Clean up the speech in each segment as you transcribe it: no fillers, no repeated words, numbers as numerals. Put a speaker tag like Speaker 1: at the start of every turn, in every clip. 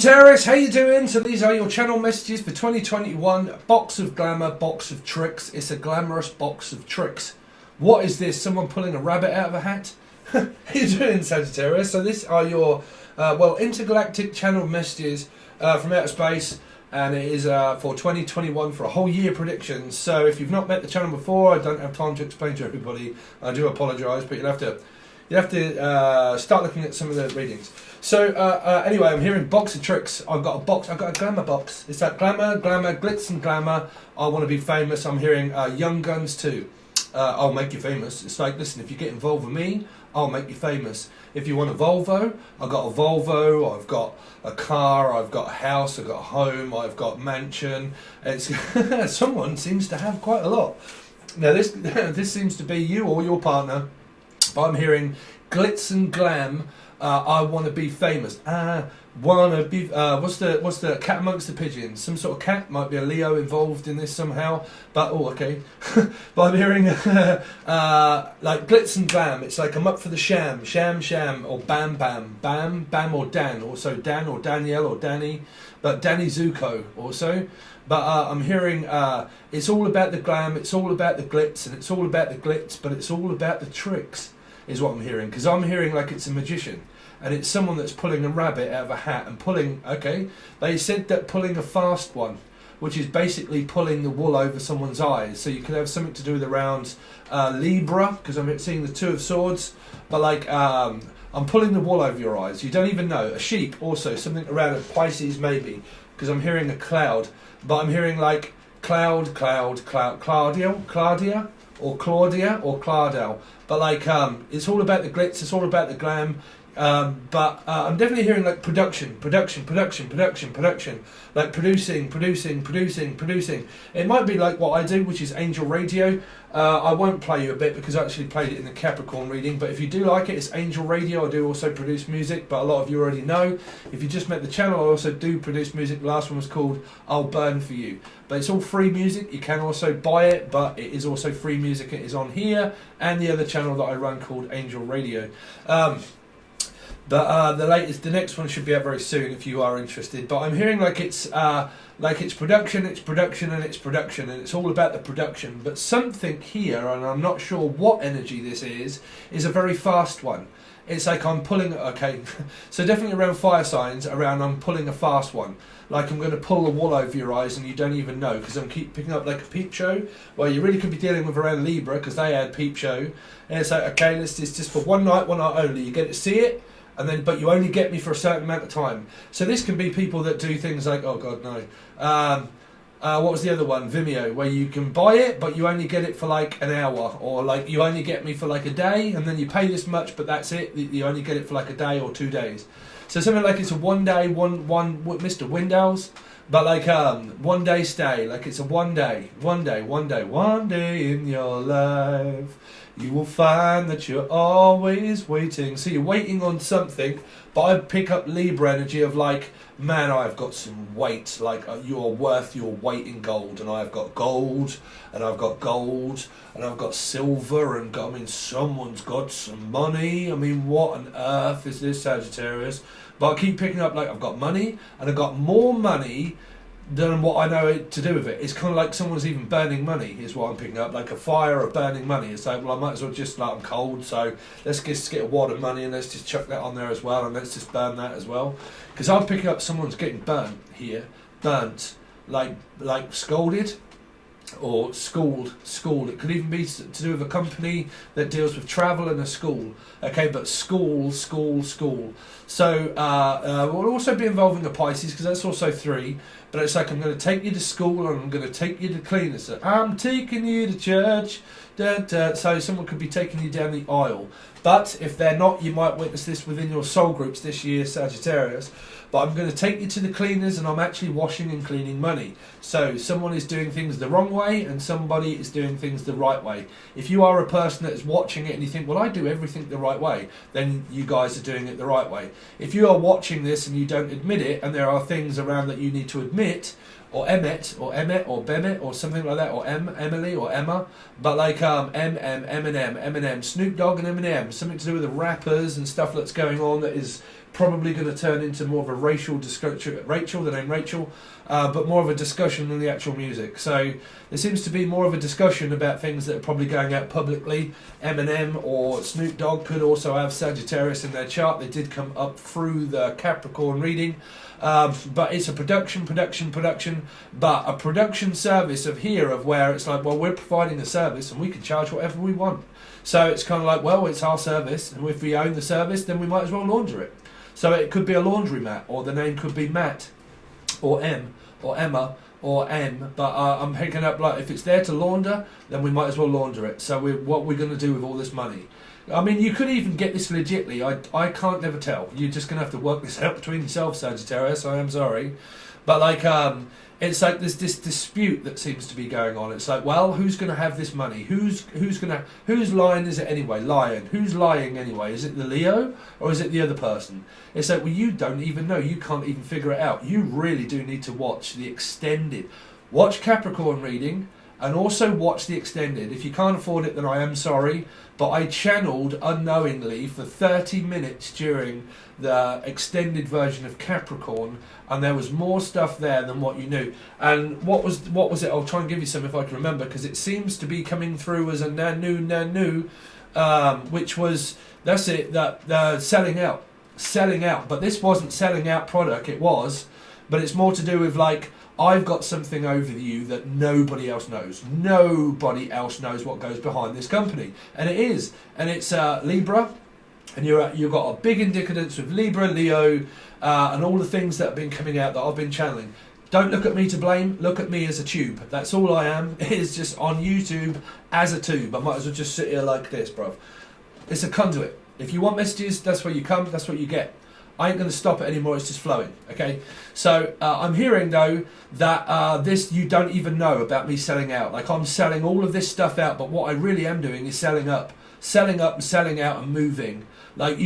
Speaker 1: Sagittarius, how you doing? So these are your channel messages for 2021. Box of glamour, box of tricks. It's a glamorous box of tricks. What is this? Someone pulling a rabbit out of a hat? How you doing, Sagittarius? So these are your intergalactic channel messages from outer space, and it is for 2021 for a whole year predictions. So if you've not met the channel before, I don't have time to explain to everybody. I do apologise, but you'll have to start looking at some of the readings. So anyway, I'm hearing box of tricks. I've got a glamour box. It's that glamour, glitz and glamour. I want to be famous. I'm hearing young guns too. I'll make you famous. It's like, listen, if you get involved with me, I'll make you famous. If you want a Volvo, I've got a Volvo, I've got a car, I've got a house, I've got a home, I've got a mansion. It's someone seems to have quite a lot. Now this seems to be you or your partner, but I'm hearing glitz and glam. I want to be famous. Wanna be what's the cat amongst the pigeons? Some sort of cat, might be a Leo involved in this somehow. But okay. But I'm hearing like glitz and glam. It's like I'm up for the sham, or bam or Dan. Also Dan or Danielle or Danny, but Danny Zuko also. But I'm hearing it's all about the glam, it's all about the glitz, and it's all about the glitz, but it's all about the tricks, is what I'm hearing. Because I'm hearing like it's a magician. And it's someone that's pulling a rabbit out of a hat and pulling, okay, they said that pulling a fast one, which is basically pulling the wool over someone's eyes. So you could have something to do with around Libra, because I'm seeing the Two of Swords, but like, I'm pulling the wool over your eyes. You don't even know. A sheep also, something around a Pisces maybe, because I'm hearing a cloud, but I'm hearing like Claudio, Claudia, or Claudia, or Claudio. But like, it's all about the glitz, it's all about the glam. But I'm definitely hearing like production, like producing. It might be like what I do, which is angel radio. I won't play you a bit because I actually played it in the Capricorn reading, but if you do like it, it's angel radio. I do also produce music, but a lot of you already know. If you just met the channel, I also do produce music. The last one was called I'll Burn For You, but it's all free music. You can also buy it, but it is also free music. It is on here and the other channel that I run called Angel Radio. But the next one should be out very soon if you are interested. But I'm hearing like it's production, and it's all about the production. But something here, and I'm not sure what energy this is a very fast one. It's like I'm pulling, okay, so definitely around fire signs, I'm pulling a fast one. Like I'm going to pull the wool over your eyes and you don't even know, because I'm keep picking up like a peep show. Well, you really could be dealing with around Libra, because they had peep show. And it's like, okay, it's just for one night only. You get to see it. And then, but you only get me for a certain amount of time. So this can be people that do things like, oh god, no. What was the other one? Vimeo, where you can buy it, but you only get it for like an hour, or like you only get me for like a day, and then you pay this much, but that's it. You only get it for like a day or 2 days. So something like it's a one day, one Mr. Windows, but like 1 day stay, like it's a one day in your life. You will find that you're always waiting. So you're waiting on something, but I pick up Libra energy of like, man, I've got some weight. Like you are worth your weight in gold, and I've got gold, and I've got gold, and I've got silver, and I mean, someone's got some money. I mean, what on earth is this, Sagittarius? But I keep picking up like I've got money, and I've got more money than what I know to do with it. It's kind of like someone's even burning money, is what I'm picking up, like a fire of burning money. It's like, well, I might as well just, like, I'm cold, so let's just get a wad of money and let's just chuck that on there as well, and let's just burn that as well. Because I'm picking up someone's getting burnt here, like scolded, or schooled. It could even be to do with a company that deals with travel and a school. Okay, but school. So we'll also be involving the Pisces, because that's also 3. But it's like, I'm going to take you to school, and I'm going to take you to cleaners. So I'm taking you to church. So someone could be taking you down the aisle. But if they're not, you might witness this within your soul groups this year, Sagittarius. But I'm going to take you to the cleaners, and I'm actually washing and cleaning money. So someone is doing things the wrong way, and somebody is doing things the right way. If you are a person that is watching it and you think, well, I do everything the right way, then you guys are doing it the right way. If you are watching this and you don't admit it, and there are things around that you need to admit, or Emmet, or Bemet, or something like that, or Emily, or Emma, but like Eminem, Snoop Dogg and Eminem, something to do with the rappers and stuff that's going on that is probably going to turn into more of a racial discussion. Rachel, the name Rachel, but more of a discussion than the actual music. So there seems to be more of a discussion about things that are probably going out publicly. Eminem or Snoop Dogg could also have Sagittarius in their chart. They did come up through the Capricorn reading. But it's a production, but a production service of where it's like, well, we're providing a service and we can charge whatever we want. So it's kind of like, well, it's our service, and if we own the service, then we might as well launder it. So it could be a laundromat, or the name could be Matt, or M, or Emma, or M. But I'm picking up, like, if it's there to launder, then we might as well launder it. So what we're going to do with all this money. I mean, you could even get this legitly. I can't never tell. You're just going to have to work this out between yourself, Sagittarius. I am sorry. But, like, it's like there's this dispute that seems to be going on. It's like, well, who's going to have this money? Whose line is it anyway? Lion. Who's lying anyway? Is it the Leo or is it the other person? It's like, well, you don't even know. You can't even figure it out. You really do need to watch the extended. Watch Capricorn reading and also watch the extended. If you can't afford it, then I am sorry. But I channeled unknowingly for 30 minutes during the extended version of Capricorn, and there was more stuff there than what you knew. And what was it? I'll try and give you some if I can remember, because it seems to be coming through as a nanu, which was, that's it, that selling out. But this wasn't selling out product, but it's more to do with, like, I've got something over you that nobody else knows. Nobody else knows what goes behind this company. And it is. And it's Libra. And you've got a big indicadence with Libra, Leo, and all the things that have been coming out that I've been channeling. Don't look at me to blame. Look at me as a tube. That's all I am. It is just on YouTube as a tube. I might as well just sit here like this, bruv. It's a conduit. If you want messages, that's where you come. That's what you get. I ain't going to stop it anymore, it's just flowing, okay? So I'm hearing, though, that this you don't even know about me selling out. Like, I'm selling all of this stuff out, but what I really am doing is selling up and selling out and moving. Like,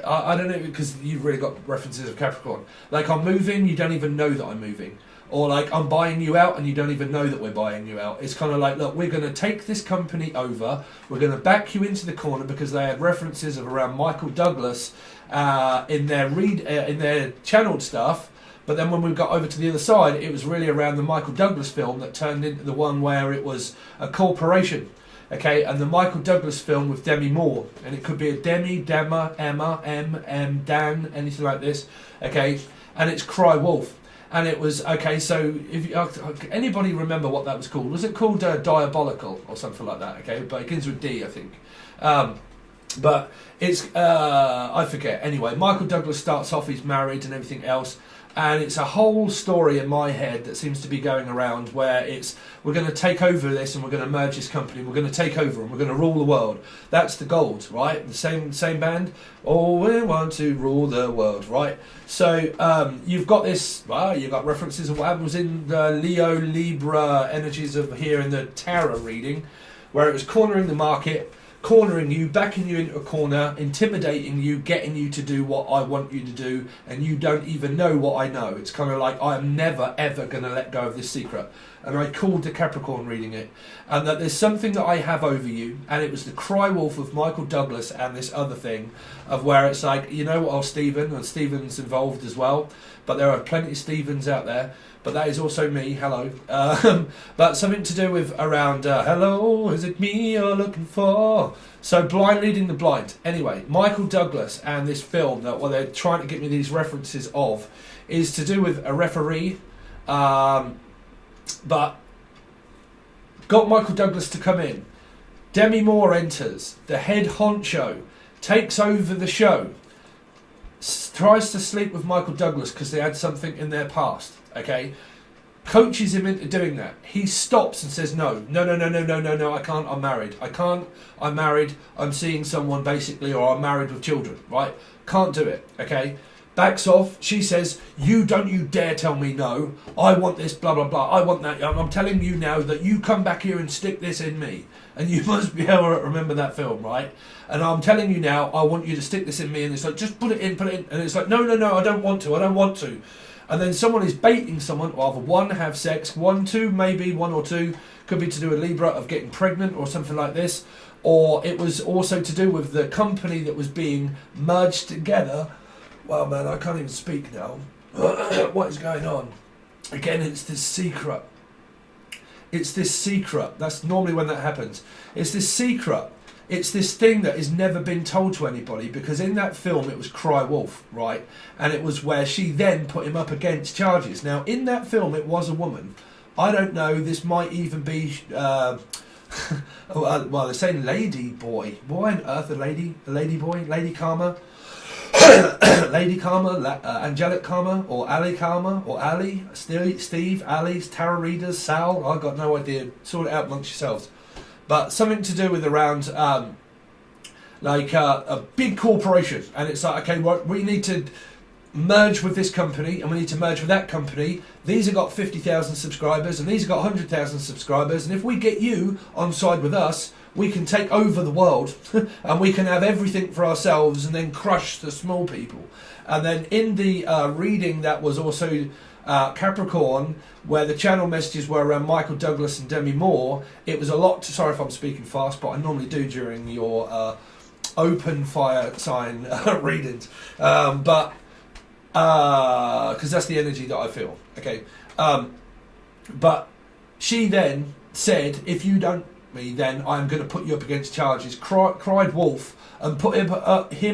Speaker 1: I don't know, because you've really got references of Capricorn. Like, I'm moving, you don't even know that I'm moving. Or, like, I'm buying you out and you don't even know that we're buying you out. It's kind of like, look, we're going to take this company over, we're going to back you into the corner, because they had references of around Michael Douglas in their channeled stuff. But then when we got over to the other side, it was really around the Michael Douglas film that turned into the one where it was a corporation. Okay, and the Michael Douglas film with Demi Moore, and it could be a Demi, Demma, Emma, M, Dan, anything like this. Okay, and it's Cry Wolf. And it was, okay, so if anybody remember what that was called? Was it called Diabolical or something like that? Okay, but it begins with D, I think. But it's, I forget. Anyway, Michael Douglas starts off, he's married and everything else. And it's a whole story in my head that seems to be going around where it's, we're going to take over this and we're going to merge this company, we're going to take over and we're going to rule the world. That's the gold, right? The same band. Oh, we want to rule the world, right? So you've got this, well, you've got references of what happens in the Leo, Libra energies of here in the tarot reading, where it was cornering the market, cornering you, backing you into a corner, intimidating you, getting you to do what I want you to do, and you don't even know what I know. It's kind of like, I am never ever going to let go of this secret. And I called the Capricorn reading it, and that there's something that I have over you, and it was the Cry Wolf of Michael Douglas and this other thing of where it's like, you know what, oh, Stephen, and Stephen's involved as well, but there are plenty of Stephens out there. But that is also me, hello. But something to do with around, hello, is it me you're looking for? So blind leading the blind. Anyway, Michael Douglas and this film that what they're trying to get me these references of is to do with a referee. But got Michael Douglas to come in. Demi Moore enters, the head honcho, takes over the show, tries to sleep with Michael Douglas because they had something in their past. Okay, coaches him into doing that. He stops and says, no, I can't, I'm married. I'm married, I'm seeing someone basically, or I'm married with children, right? Can't do it, okay? Backs off, she says, you dare tell me no, I want this, blah, blah, blah, I want that, I'm telling you now that you come back here and stick this in me. And you must be able to remember that film, right? And I'm telling you now, I want you to stick this in me, and it's like, just put it in, and it's like, no, I don't want to. And then someone is baiting someone, or either one, have sex, maybe one or two, could be to do with Libra, of getting pregnant or something like this, or it was also to do with the company that was being merged together Well, man, I can't even speak now. What is going on? Again, it's this secret. It's this secret. That's normally when that happens. It's this secret. It's this thing that has never been told to anybody, because in that film it was Cry Wolf, right? And it was where she then put him up against charges. Now, in that film it was a woman. I don't know, this might even be... well, they're saying lady boy. Why on earth a lady boy? Lady Karma? Lady Karma, Angelic Karma, or Ali Karma, or Ali, Steve, Ali's, tarot readers, Sal, I've got no idea. Sort it out amongst yourselves. But something to do with around, like a big corporation. And it's like, okay, well, we need to merge with this company, and we need to merge with that company. These have got 50,000 subscribers, and these have got 100,000 subscribers. And if we get you on side with us, we can take over the world and we can have everything for ourselves and then crush the small people. And then in the reading that was also Capricorn, where the channel messages were around Michael Douglas and Demi Moore, it was a lot to, sorry if I'm speaking fast, but I normally do during your open fire sign readings. But because that's the energy that I feel. Okay. But she then said, if you don't me, then I'm going to put you up against charges. Cried wolf and put him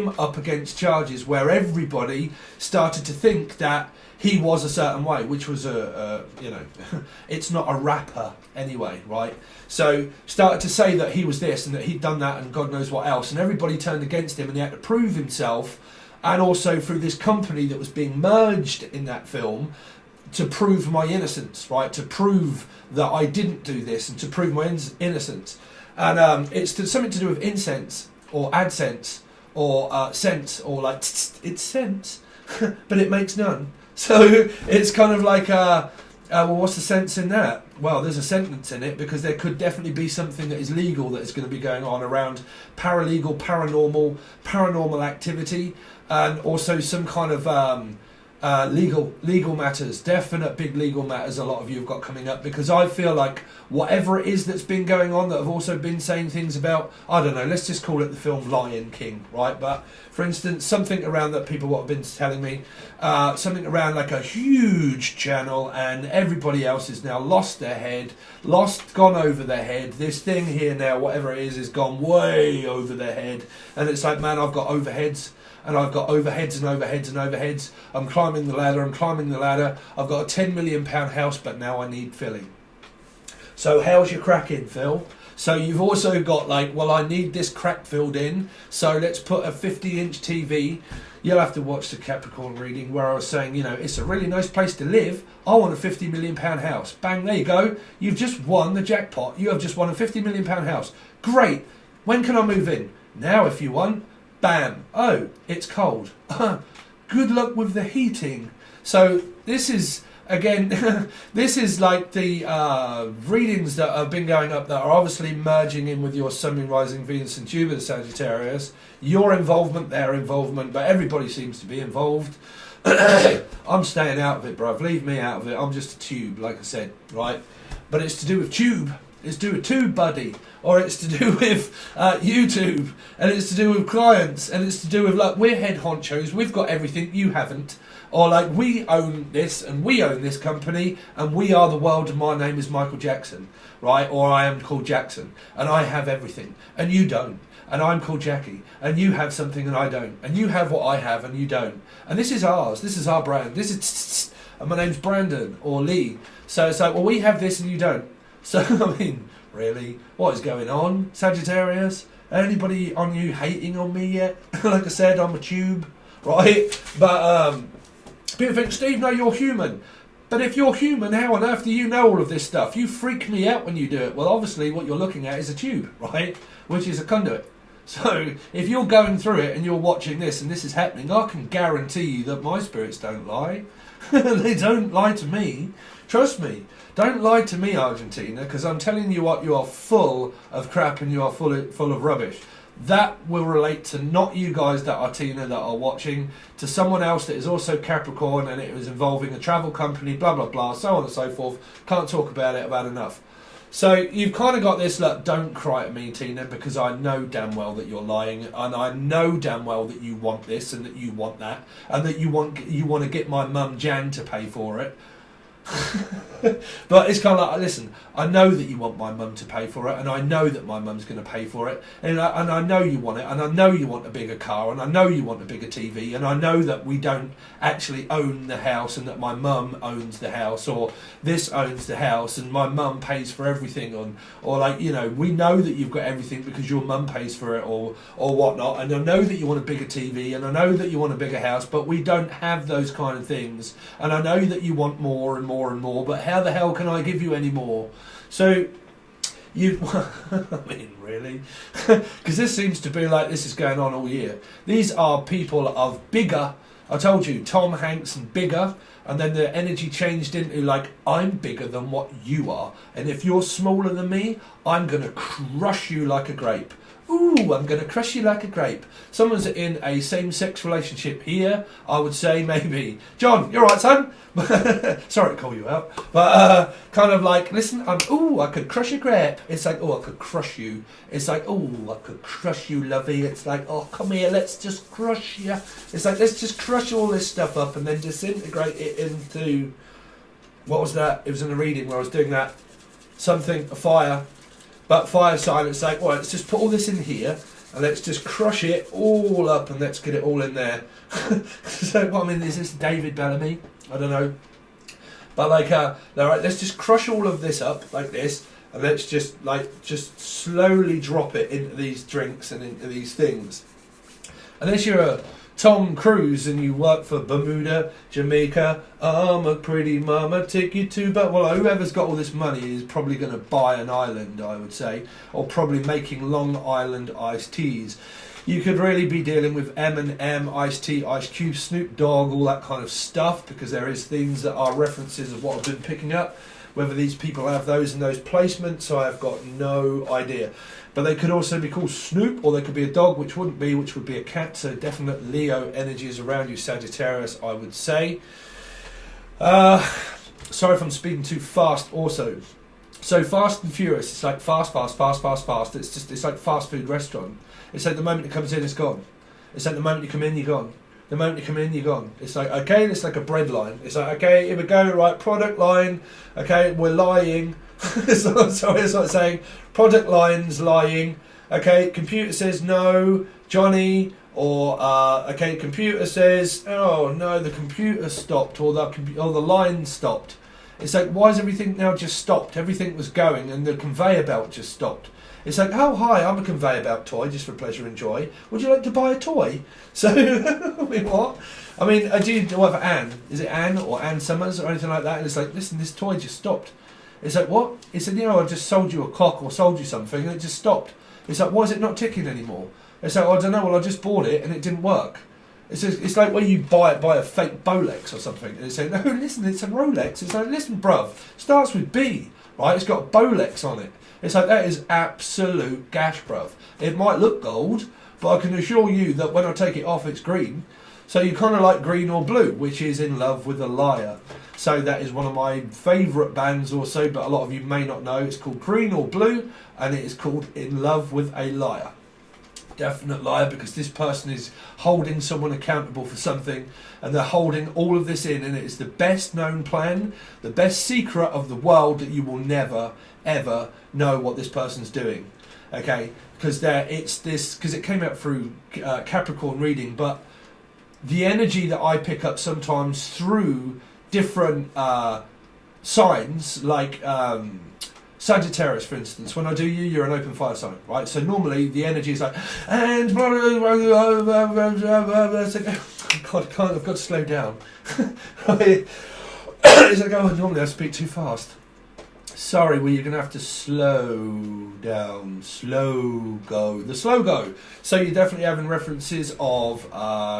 Speaker 1: up against charges, where everybody started to think that he was a certain way, which was you know, it's not a rapper anyway, right? So started to say that he was this and that he'd done that and God knows what else, and everybody turned against him, and he had to prove himself, and also through this company that was being merged in that film, to prove my innocence, right? To prove that I didn't do this, and to prove my innocence. And it's something to do with incense, or AdSense, or sense, or like, it's sense, but it makes none. So it's kind of like, well, what's the sense in that? Well, there's a sentence in it, because there could definitely be something that is legal that is going to be going on around paralegal, paranormal activity, and also some kind of legal matters, definite big legal matters a lot of you have got coming up, because I feel like whatever it is that's been going on, that have also been saying things about, I don't know, let's just call it the film Lion King, right? But for instance, something around that people have been telling me, something around like a huge channel, and everybody else has now lost their head, gone over their head. This thing here now, whatever it is gone way over their head, and it's like, man, I've got overheads. And I've got overheads and overheads and overheads. I'm climbing the ladder, I've got a £10 million house, but now I need filling. So how's your crack in, Phil? So you've also got like, well, I need this crack filled in, so let's put a 50-inch TV. You'll have to watch the Capricorn reading where I was saying, you know, it's a really nice place to live. I want a £50 million house. Bang, there you go. You've just won the jackpot. You have just won a £50 million house. Great. When can I move in? Now, if you want. Bam. Oh, it's cold. Good luck with the heating. So this is, again, this is like the readings that have been going up that are obviously merging in with your Sun, Moon, Rising, Venus and Jupiter, Sagittarius. Your involvement, their involvement, but everybody seems to be involved. I'm staying out of it, bruv. Leave me out of it. I'm just a tube, like I said, right? But it's to do with tube. It's to do with tube, buddy. Or it's to do with YouTube, and it's to do with clients, and it's to do with, like, we're head honchos, we've got everything, you haven't. Or like, we own this, and we own this company, and we are the world, and my name is Michael Jackson, right? Or I am called Jackson, and I have everything, and you don't. And I'm called Jackie, and you have something and I don't. And you have what I have and you don't. And this is ours, this is our brand, this is, and my name's Brandon, or Lee. So it's like, well, we have this and you don't. So, I mean, really, what is going on, Sagittarius? Anybody on you hating on me yet? Like I said, I'm a tube, right? But people think, Steve, no, you're human. But if you're human, how on earth do you know all of this stuff? You freak me out when you do it. Well, obviously, what you're looking at is a tube, right? Which is a conduit. So, if you're going through it and you're watching this and this is happening, I can guarantee you that my spirits don't lie. They don't lie to me. Trust me. Don't lie to me, Argentina, because I'm telling you what, you are full of crap and you are full of rubbish. That will relate to not you guys that are Tina that are watching, to someone else that is also Capricorn, and it was involving a travel company, blah, blah, blah, so on and so forth. Can't talk about it about enough. So you've kind of got this, look, don't cry at me, Tina, because I know damn well that you're lying, and I know damn well that you want this and that you want that, and that you want to get my mum Jan to pay for it. But it's kind of like, listen, I know that you want my mum to pay for it, and I know that my mum's going to pay for it, and I know you want it, and I know you want a bigger car, and I know you want a bigger TV, and I know that we don't actually own the house, and that my mum owns the house, or this owns the house, and my mum pays for everything, or like, you know, we know that you've got everything because your mum pays for it, or whatnot, and I know that you want a bigger TV, and I know that you want a bigger house, but we don't have those kind of things, and I know that you want more and more and more, but how the hell can I give you any more? So you, I mean, really, because this seems to be like this is going on all year. These are people of bigger. I told you, Tom Hanks and bigger, and then the energy changed into like, I'm bigger than what you are, and if you're smaller than me, I'm gonna crush you like a grape. Ooh, I'm going to crush you like a grape. Someone's in a same-sex relationship here, I would say maybe. John, you're right, son? Sorry to call you out. But kind of like, listen, ooh, I could crush a grape. It's like, oh, I could crush you. It's like, oh, I could crush you, lovey. It's like, oh, come here, let's just crush you. It's like, let's just crush all this stuff up and then disintegrate it into, what was that? It was in a reading where I was doing that. Something, a fire. But fire sign, it's like, well, let's just put all this in here and let's just crush it all up and let's get it all in there. So, what I mean, is this David Bellamy? I don't know. But like, all right, let's just crush all of this up like this, and let's just slowly drop it into these drinks and into these things. Unless you're a Tom Cruise and you work for Bermuda, Jamaica, I'm a pretty mama, take you to, but well, whoever's got all this money is probably going to buy an island, I would say, or probably making Long Island iced teas. You could really be dealing with M&M, Iced Tea, Ice Cube, Snoop Dogg, all that kind of stuff, because there is things that are references of what I've been picking up. Whether these people have those in those placements, I have got no idea. But they could also be called Snoop, or they could be a dog, which would be a cat. So definite Leo energy is around you, Sagittarius, I would say. Sorry if I'm speaking too fast also. So Fast and Furious, it's like fast. It's like fast food restaurant. It's like the moment it comes in, it's gone. It's like the moment you come in, you're gone. The moment you come in, you're gone. It's like, okay, it's like a bread line. It's like, okay, here we go, right, product line. Okay, we're lying. So it's like saying, product line's lying. Okay, computer says no, Johnny. Or, okay, computer says, oh no, the computer stopped, or the line stopped. It's like, why is everything now just stopped? Everything was going and the conveyor belt just stopped. It's like, oh hi, I'm a conveyor belt toy, just for pleasure and joy. Would you like to buy a toy? So, I mean, what? I mean, do you know whether Anne? Is it Anne or Anne Summers or anything like that? And it's like, listen, this toy just stopped. It's like, what? He said, you know, I just sold you a cock or sold you something and it just stopped. It's like, why is it not ticking anymore? It's like, I don't know, well, I just bought it and it didn't work. It's like when you buy a fake Bolex or something and they say, no, listen, it's a Rolex. It's like, listen, bruv, starts with B, right? It's got Bolex on it. It's like, that is absolute gash, bruv. It might look gold, but I can assure you that when I take it off, it's green. So you kind of like green or blue, which is In Love with a Liar. So that is one of my favourite bands also, but a lot of you may not know. It's called Green or Blue, and it is called In Love with a Liar. Definite liar, because this person is holding someone accountable for something, and they're holding all of this in, and it is the best known plan, the best secret of the world, that you will never ever know what this person's doing. Okay, because it came out through Capricorn reading, but the energy that I pick up sometimes through different signs, like Sagittarius, for instance, when I do you're an open fire sign, right? So normally the energy is like, and it's like, God, I've got to slow down. Right? It's like, oh, normally I speak too fast. Sorry, well, you're going to have to slow down, slow go. The slow go. So you're definitely having references of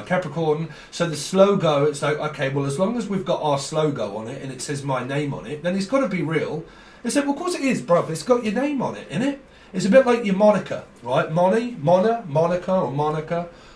Speaker 1: Capricorn. So the slow go, it's like, okay, well, as long as we've got our slow go on it and it says my name on it, then it's got to be real. They said, well, of course it is, bruv. It's got your name on it, innit? It's a bit like your moniker, right? Monica.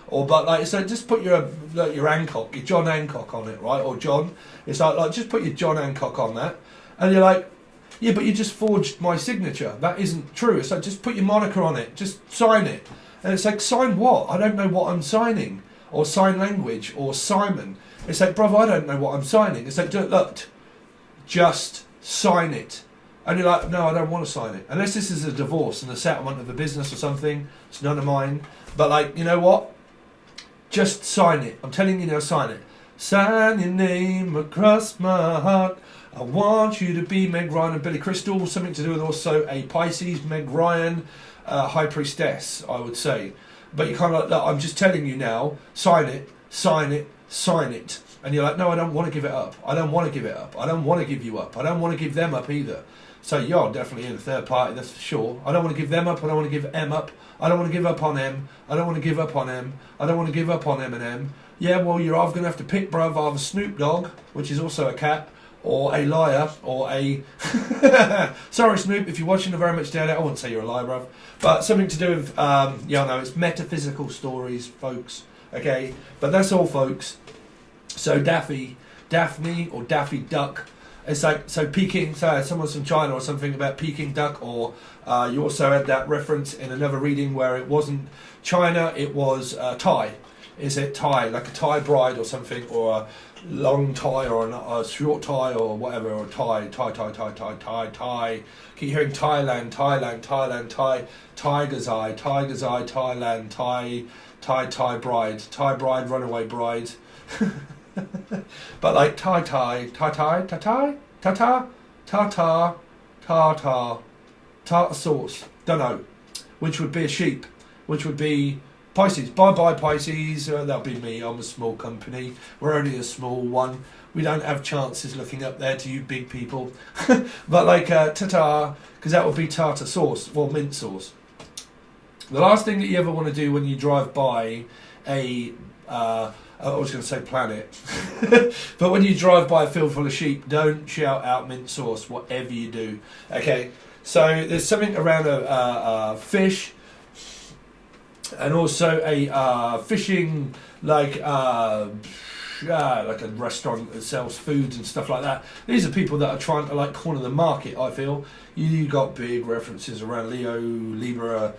Speaker 1: Or, but like, so just put your Hancock, your John Hancock on it, right? Or John. It's like just put your John Hancock on that. And you're like, Yeah, but you just forged my signature. That isn't true. It's like, just put your moniker on it. Just sign it. And it's like, sign what? I don't know what I'm signing. Or sign language. Or Simon. It's like, brother, I don't know what I'm signing. It's like, look, just sign it. And you're like, no, I don't want to sign it. Unless this is a divorce and a settlement of a business or something. It's none of mine. But like, you know what? Just sign it. I'm telling you now, sign it. Sign your name across my heart. I want you to be Meg Ryan and Billy Crystal. Something to do with also a Pisces, Meg Ryan, High Priestess, I would say. But you're kind of like, look, I'm just telling you now, sign it, sign it, sign it. And you're like, no, I don't want to give it up. I don't want to give it up. I don't want to give you up. I don't want to give them up either. So you're definitely in a third party, that's for sure. I don't want to give them up. I don't want to give M up. I don't want to give up on M. I don't want to give up on M. I don't want to give up on M&M. Yeah, well, you're either going to have to pick, bruv, either Snoop Dogg, which is also a cat, or a liar, or a... Sorry, Snoop, if you're watching, I very much doubt it. I wouldn't say you're a liar, bruv. But something to do with, yeah, no, it's metaphysical stories, folks. Okay? But that's all, folks. So Daffy, Daphne, or Daffy Duck. It's like, so Peking, so someone's from China or something about Peking duck, or you also had that reference in another reading where it wasn't China, it was Thai. Is it Thai, like a Thai bride or something, or a long tie or a short tie or whatever, or Thai. Keep hearing Thailand, Tiger's Eye, Thailand, Thai bride, runaway bride. But like tartar sauce, don't know, which would be a sheep, which would be Pisces. Bye Pisces, that'll be me. I'm a small company, we're only a small one, we don't have chances looking up there to you big people. But like tartar, because that would be tartar sauce, or mint sauce. The last thing that you ever want to do when you drive by a I was going to say planet. But when you drive by a field full of sheep, don't shout out mint sauce, whatever you do. Okay, so there's something around a fish, and also a fishing, like a restaurant that sells foods and stuff like that. These are people that are trying to like corner the market, I feel. You got big references around Leo, Libra,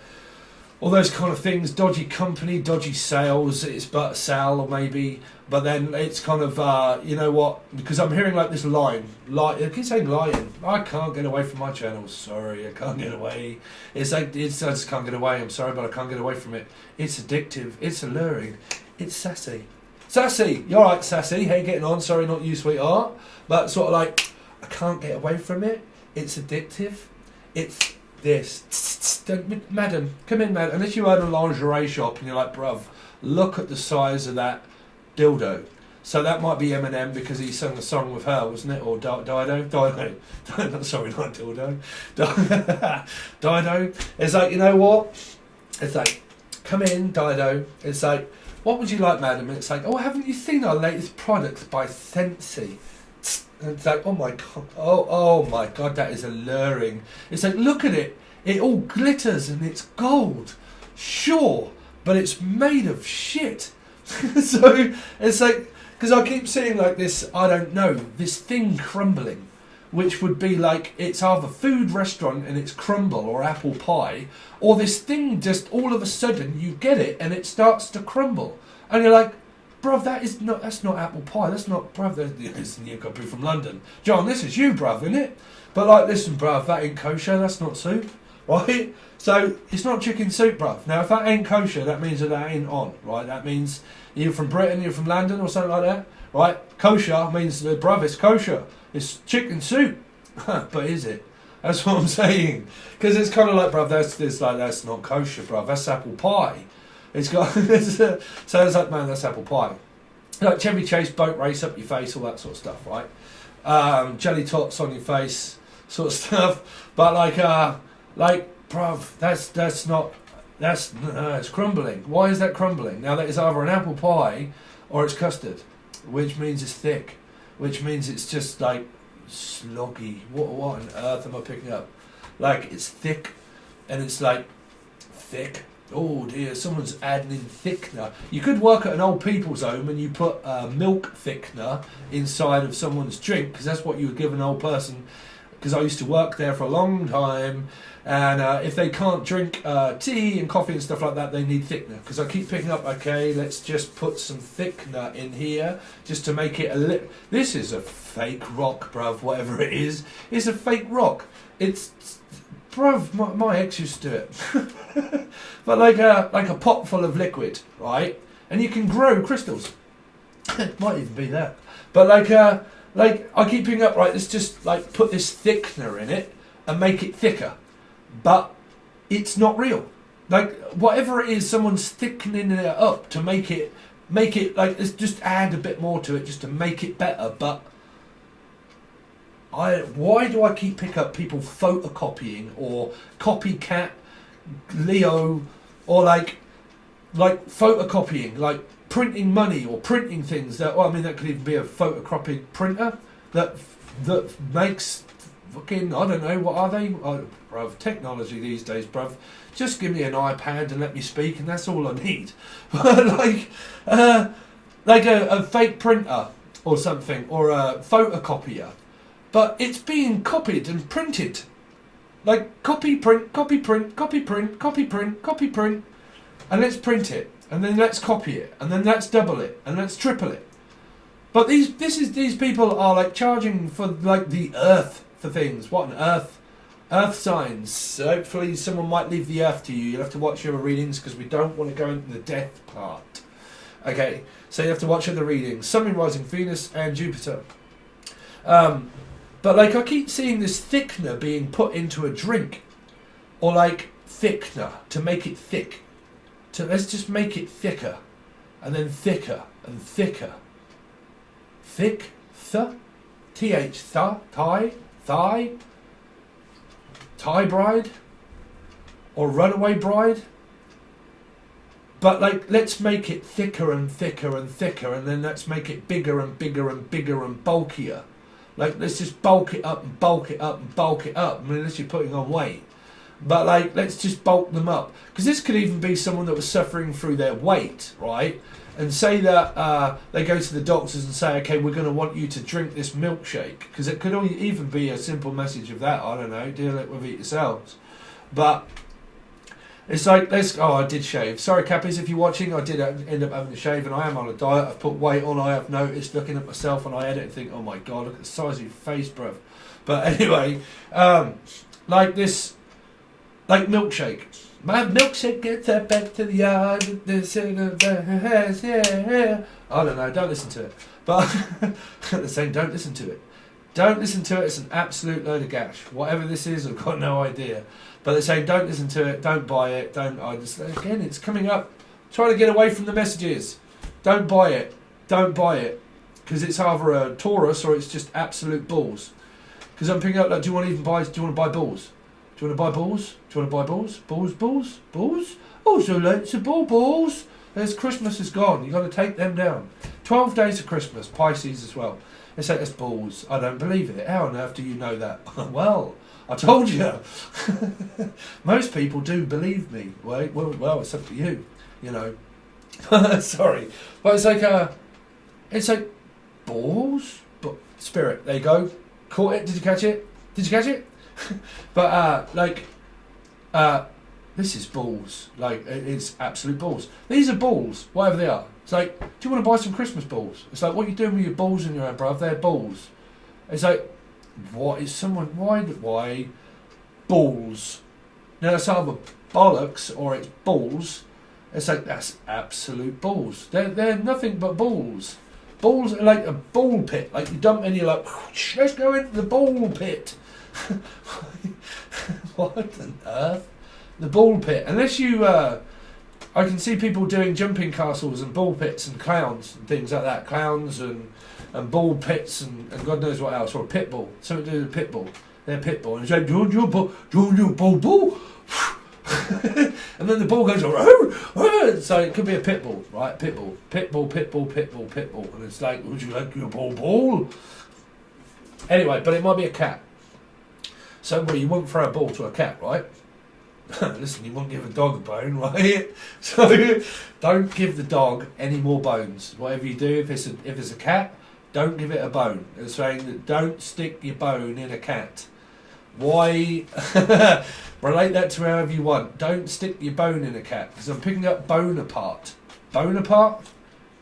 Speaker 1: all those kind of things, dodgy company, dodgy sales, it's but Sal or maybe, but then it's kind of, you know what, because I'm hearing like this line, I keep saying lion, I can't get away from my channel, sorry, I can't get away, it's like, I just can't get away, I'm sorry, but I can't get away from it, it's addictive, it's alluring, it's sassy. Sassy, you're right, Sassy, how you getting on, sorry, not you, sweetheart, but sort of like, I can't get away from it, it's addictive, it's this, madam, come in, madam. Unless you own a lingerie shop and you're like, bruv, look at the size of that dildo. So that might be Eminem because he sung a song with her, wasn't it? Or Dido? Sorry, not dildo. Dido. It's like, you know what? It's like, come in, Dido. It's like, what would you like, madam? And it's like, oh, haven't you seen our latest product by Sensi? And it's like, oh my god, oh my god, that is alluring. It's like, look at it, it all glitters and it's gold, sure, but it's made of shit. So it's like, because I keep seeing like this, I don't know, this thing crumbling, which would be like, it's either food restaurant and it's crumble or apple pie, or this thing just all of a sudden you get it and it starts to crumble, and you're like, bruv, that's not apple pie, that's not, bruv, listen, you've got to be from London. John, this is you, bruv, isn't it? But like, listen, bruv, that ain't kosher, that's not soup, right? So, it's not chicken soup, bruv. Now, if that ain't kosher, that means that ain't on, right? That means you're from Britain, you're from London, or something like that, right? Kosher means, bruv, it's kosher. It's chicken soup. But is it? That's what I'm saying. Because it's kind of like, bruv, that's not kosher, bruv, that's apple pie. It's got so it's like, man, that's apple pie. Like Chevy Chase boat race up your face, all that sort of stuff, right? Jelly tots on your face, sort of stuff. But like, bruv, it's crumbling. Why is that crumbling? Now that is either an apple pie or it's custard, which means it's thick, which means it's just like sloggy. What on earth am I picking up? Like, it's thick, and it's like thick. Oh dear, someone's adding in thickener. You could work at an old people's home and you put milk thickener inside of someone's drink, because that's what you would give an old person because I used to work there for a long time. And if they can't drink tea and coffee and stuff like that, they need thickener. Because I keep picking up, okay, let's just put some thickener in here just to make it a little... This is a fake rock, bruv, whatever it is. It's a fake rock. It's... Bruv, my ex used to do it. But like a pot full of liquid, right? And you can grow crystals. It might even be that. But like I keep picking up, right, let's just like put this thickener in it and make it thicker. But it's not real. Like whatever it is, someone's thickening it up to make it like, let's just add a bit more to it just to make it better. But why do I keep picking up people photocopying or copycat Leo or like photocopying, like printing money or printing things that, well, I mean, that could even be a photocopy printer that makes fucking, I don't know, what are they? Oh, bruv, technology these days, bruv. Just give me an iPad and let me speak, and that's all I need. like a fake printer or something, or a photocopier. But it's being copied and printed. Like copy, print, copy, print, copy, print, copy, print, copy, print. And let's print it. And then let's copy it. And then let's double it. And let's triple it. But these people are like charging for like the earth for things. What on earth? Earth signs. So hopefully someone might leave the earth to you. You'll have to watch your readings because we don't want to go into the death part. Okay, so you have to watch the readings. Sun, Moon, Rising, Venus and Jupiter. But like I keep seeing this thickener being put into a drink. Or like thickener to make it thick. So let's just make it thicker. And then thicker and thicker. Thick, th, thigh, Thai bride or runaway bride. But like, let's make it thicker and thicker and thicker, and then let's make it bigger and bigger and bigger and bulkier. Like, let's just bulk it up and bulk it up and bulk it up. I mean, unless you're putting on weight. But like, let's just bulk them up. Because this could even be someone that was suffering through their weight, right? And say that they go to the doctors and say, okay, we're going to want you to drink this milkshake. Because it could even be a simple message of that. I don't know, deal it with it yourselves. But it's like, I did shave. Sorry, Cappies, if you're watching, I did end up having to shave, and I am on a diet. I've put weight on, I have noticed, looking at myself, and I edit and think, oh my God, look at the size of your face, bruv. But anyway, like this, like milkshake. My milkshake gets up back to the yard. I don't know, don't listen to it. But they're saying don't listen to it. Don't listen to it, it's an absolute load of gash. Whatever this is, I've got no idea. But they're saying don't listen to it, don't buy it, again, it's coming up. Trying to get away from the messages. Don't buy it. Don't buy it. Because it's either a Taurus or it's just absolute balls. Because I'm picking up, like, do you want to buy balls? Do you want to buy balls? Do you want to buy balls? Balls? Oh, so lots of balls. There's Christmas is gone. You've got to take them down. 12 days of Christmas. Pisces as well. They say it's balls. I don't believe it. How on earth do you know that? Well, I told you. Most people do believe me. Well, it's up to you. You know. Sorry. But it's like balls? But spirit, there you go. Caught it? Did you catch it? But this is balls. Like, it's absolute balls. These are balls, whatever they are. It's like, do you want to buy some Christmas balls? It's like, what are you doing with your balls in your hand, bruv? They're balls. It's like, why balls? Now it's either bollocks or it's balls. It's like, that's absolute balls. They're nothing but balls. Balls are like a ball pit. Like, you dump and you're like, let's go into the ball pit. What on earth? The ball pit. Unless you, I can see people doing jumping castles and ball pits and clowns and things like that. Clowns and ball pits and God knows what else. Or a pit bull. Something to do with a pit bull. They're pit bull. And it's like, do you ball? And then the ball goes, so it could be a pit bull, right? Pit bull. And it's like, would you like your ball? Anyway, but it might be a cat. So, well, you wouldn't throw a ball to a cat, right? Listen, you wouldn't give a dog a bone, right? So, don't give the dog any more bones. Whatever you do, if it's a cat, don't give it a bone. They're saying that don't stick your bone in a cat. Why? Relate that to however you want. Don't stick your bone in a cat, because I'm picking up Bonaparte. Bonaparte?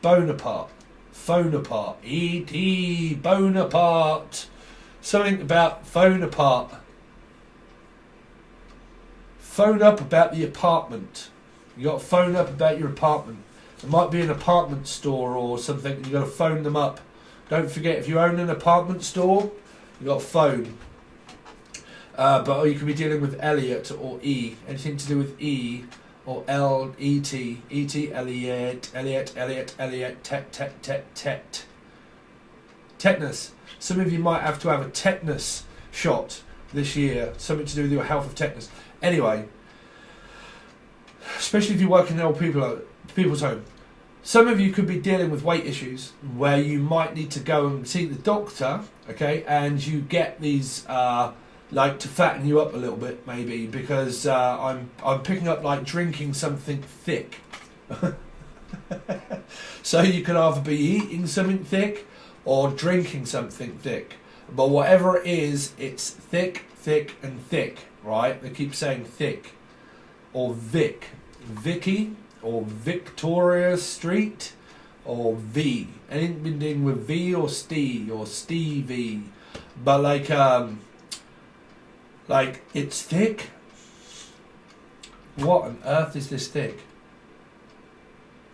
Speaker 1: Bonaparte. Phone apart. E.T. Bonaparte. Something about phone apart. Phone up about the apartment. You got to phone up about your apartment. It might be an apartment store or something, and you got to phone them up. Don't forget, if you own an apartment store, you got to phone. But you could be dealing with Elliot or E. Anything to do with E or L, E-T, E-T, Elliot, Elliot, Elliot, Elliot, tet. Tetanus. Some of you might have to have a tetanus shot this year. Something to do with your health of tetanus. Anyway, especially if you work in an old people's home. Some of you could be dealing with weight issues where you might need to go and see the doctor, okay, and you get these like to fatten you up a little bit, maybe, because I'm picking up like drinking something thick. So you could either be eating something thick or drinking something thick, but whatever it is, it's thick, and thick, right? They keep saying thick, or Vic, Vicky, or Victoria Street, or V. Anything with V or Steve or Stevie, but like it's thick. What on earth is this stick?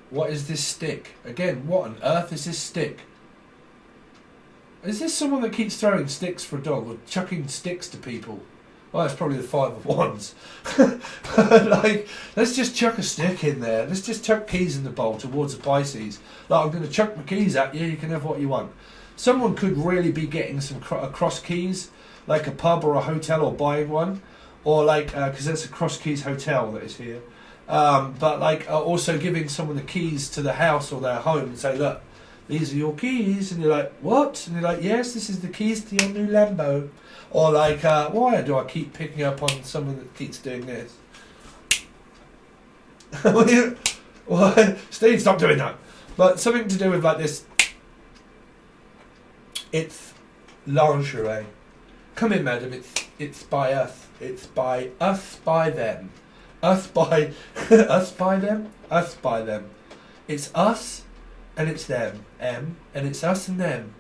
Speaker 1: What is this stick? Again, what on earth is this stick? Is this someone that keeps throwing sticks for a dog or chucking sticks to people? Well, that's probably the Five of Wands. Like, let's just chuck a stick in there. Let's just chuck keys in the bowl towards the Pisces. Like, I'm going to chuck my keys at you. You can have what you want. Someone could really be getting some cross keys, like a pub or a hotel, or buying one, or like because that's a cross keys hotel that is here. But like also giving someone the keys to the house or their home and say, look, these are your keys, and you're like, what? And you're like, yes, this is the keys to your new Lambo. Or like, why do I keep picking up on someone that keeps doing this? What? Steve, stop doing that. But something to do with like this. It's lingerie. Come in, madam. It's by us. It's by us, by them. Us by us by them. Us by them. It's us and it's them. M, and it's us and them.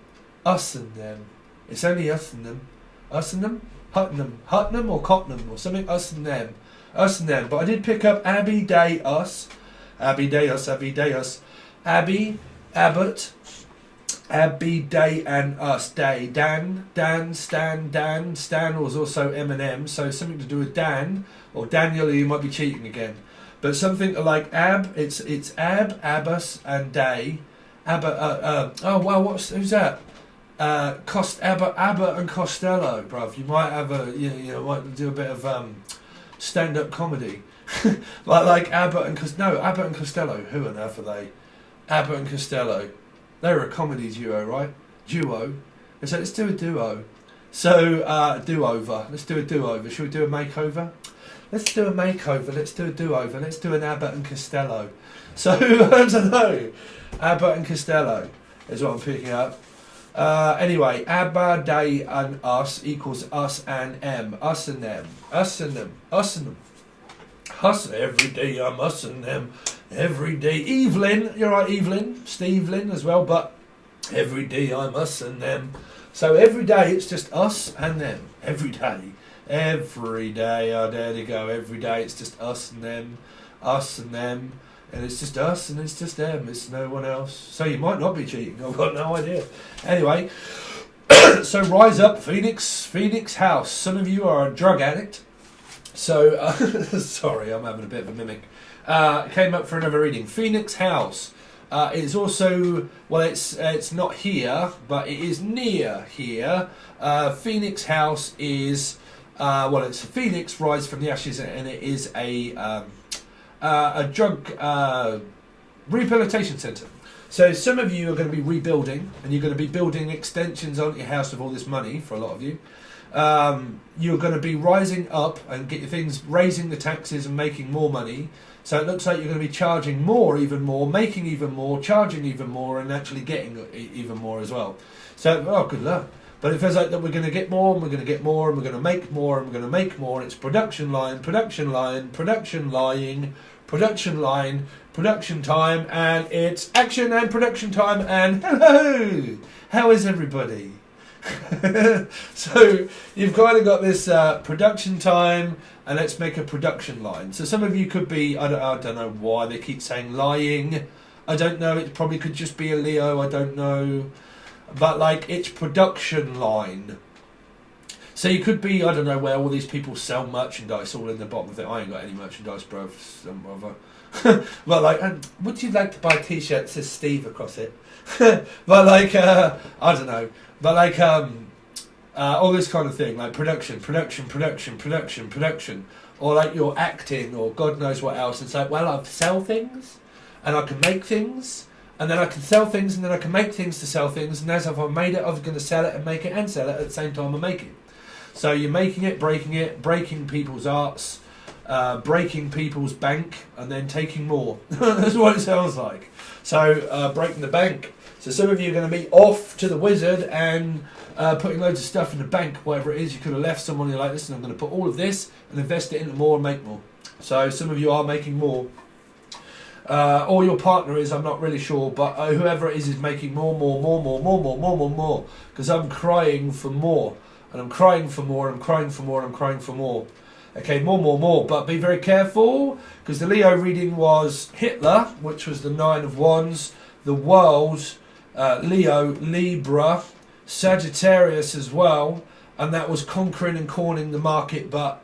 Speaker 1: Us and them. It's only us and them. Us and them? Hutnam or Cottenham or something. Us and them. Us and them. But I did pick up Abby, Day, us. Abby, Day, us. Abby, Day, us. Abby, Abbott. Abby, Day, and us. Day. Dan, Stan. Stan was also Eminem, so something to do with Dan or Daniel. You might be cheating again. But something like Ab. It's Ab, Abbas, and Day. Abba. Oh well, who's that? Abba and Costello, bruv. You might have might do a bit of stand-up comedy, like Abbott and Costello. Who on earth are they? Abbott and Costello. They were a comedy duo, right? Duo. And so let's do a duo. So do-over. Let's do a do-over. Should we do a makeover? Let's do a makeover. Let's do a do-over. Let's do an Abbott and Costello. So I don't know. Abbott and Costello is what I'm picking up. Anyway, Abba, Day, and us equals us and M. Us and them. Us and them. Us and them. Us every day, I'm us and them. Every day. Evelyn, you're right, Evelyn. Stevelyn as well, but every day I'm us and them. So every day it's just us and them. Every day. Every day, oh, there you go. Every day it's just us and them. Us and them. And it's just us and it's just them. It's no one else. So you might not be cheating. I've got no idea. Anyway, so rise up, Phoenix House. Some of you are a drug addict. So, sorry, I'm having a bit of a mimic. Came up for another reading. Phoenix House is also, well, it's not here, but it is near here. Phoenix House is, it's a phoenix rise from the ashes, and it is a drug rehabilitation centre. So some of you are going to be rebuilding, and you're going to be building extensions on your house with all this money, for a lot of you. You're going to be rising up and get your things, raising the taxes and making more money. So it looks like you're going to be charging more, even more, making even more, charging even more, and actually getting even more as well. So, oh, good luck. But it feels like that we're going to get more, and we're going to get more, and we're going to make more, and we're going to make more. And it's production line, production line, production lying, production line, production time, and it's action and production time. And hello, how is everybody? So you've kind of got this production time, and let's make a production line. So some of you could be, I don't know why they keep saying lying. I don't know. It probably could just be a Leo. I don't know. But like it's production line. So you could be, I don't know where all these people sell merchandise all in the bottom of it. I ain't got any merchandise, bro. Some other. But like, would you like to buy a t-shirt that says Steve across it? But like, I don't know. But like, all this kind of thing, like production. Or like you're acting or God knows what else. It's like, well, I sell things and I can make things. And then I can sell things, and then I can make things to sell things. And as if I've made it, I'm going to sell it and make it and sell it at the same time I make it. So you're making it, breaking people's arts, breaking people's bank, and then taking more. That's what it sounds like. So breaking the bank. So some of you are going to be off to the wizard and putting loads of stuff in the bank, whatever it is. You could have left someone, you're like, listen, I'm going to put all of this and invest it into more and make more. So some of you are making more. Or your partner is, I'm not really sure, but whoever it is making more. Because I'm crying for more, and I'm crying for more, and I'm crying for more, and I'm crying for more. Okay, more. But be very careful, because the Leo reading was Hitler, which was the 9 of Wands, the World, Leo, Libra, Sagittarius as well, and that was conquering and cornering the market, but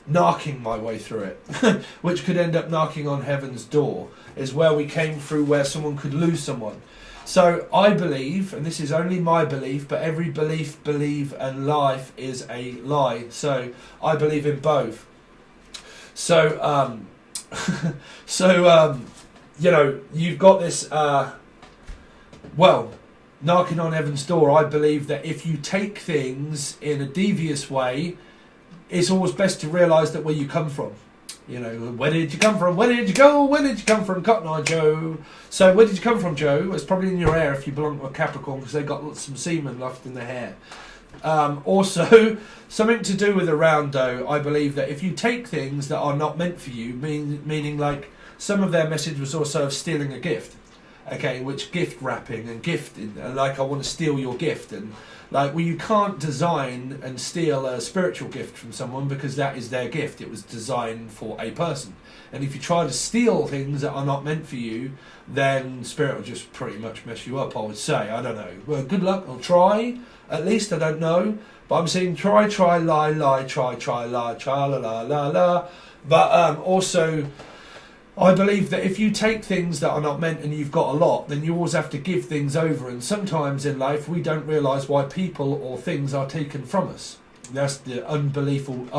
Speaker 1: knocking my way through it, which could end up knocking on heaven's door, is where we came through, where someone could lose someone. So I believe, and this is only my belief, but every belief, and life is a lie. So I believe in both. So, you know, you've got this, knocking on heaven's door. I believe that if you take things in a devious way, it's always best to realise that where you come from. You know, where did you come from? Where did you go? Where did you come from, Cotton Eye Joe? So where did you come from, Joe? It's probably in your hair if you belong to a Capricorn, because they've got some semen left in their hair. Also, something to do with a roundo. I believe that if you take things that are not meant for you, meaning like some of their message was also of stealing a gift. Okay, which gift wrapping and gifting, like I want to steal your gift, and like, well, you can't design and steal a spiritual gift from someone, because that is their gift. It was designed for a person. And if you try to steal things that are not meant for you, then spirit will just pretty much mess you up, I would say. I don't know. Well, good luck. Or try. At least, I don't know. But I'm saying try, lie, try, lie, la. But also, I believe that if you take things that are not meant and you've got a lot, then you always have to give things over. And sometimes in life, we don't realise why people or things are taken from us. That's the unbelievable,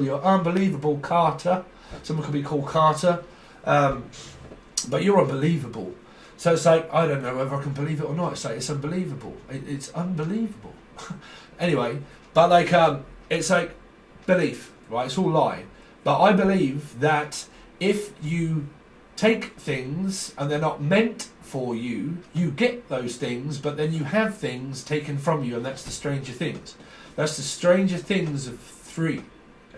Speaker 1: you're unbelievable, Carter. Someone could be called Carter. But you're unbelievable. So it's like, I don't know whether I can believe it or not. It's like, it's unbelievable. It's unbelievable. Anyway, but like, it's like belief, right? It's all lie. But I believe that if you take things and they're not meant for you, you get those things, but then you have things taken from you, and that's the Stranger Things. That's the Stranger Things of 3.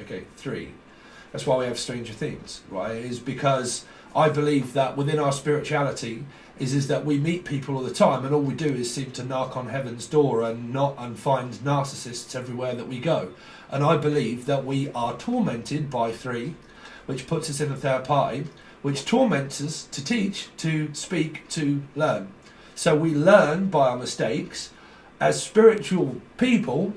Speaker 1: Okay, 3. That's why we have Stranger Things, right? Is because I believe that within our spirituality is that we meet people all the time, and all we do is seem to knock on heaven's door and find narcissists everywhere that we go. And I believe that we are tormented by 3, which puts us in a third party, which torments us to teach, to speak, to learn. So we learn by our mistakes. As spiritual people,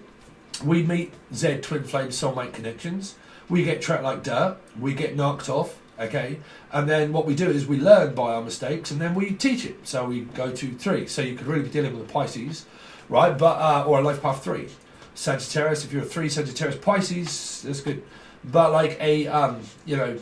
Speaker 1: we meet Z, twin flame, soulmate connections. We get trapped like dirt. We get knocked off. Okay, and then what we do is we learn by our mistakes, and then we teach it. So we go to 3. So you could really be dealing with a Pisces, right? But or a life path 3. Sagittarius, if you're a 3, Sagittarius, Pisces, that's good. But like a, you know,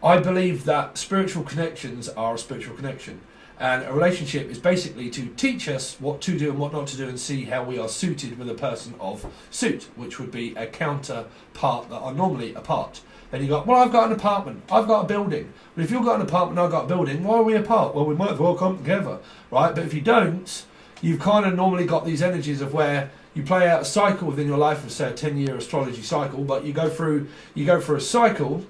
Speaker 1: I believe that spiritual connections are a spiritual connection. And a relationship is basically to teach us what to do and what not to do, and see how we are suited with a person of suit, which would be a counterpart that are normally apart. And you go, well, I've got an apartment, I've got a building. But if you've got an apartment and I've got a building, why are we apart? Well, we might as well come together, right? But if you don't, you've kind of normally got these energies of where you play out a cycle within your life of, say, a 10-year astrology cycle, but you go through a cycle.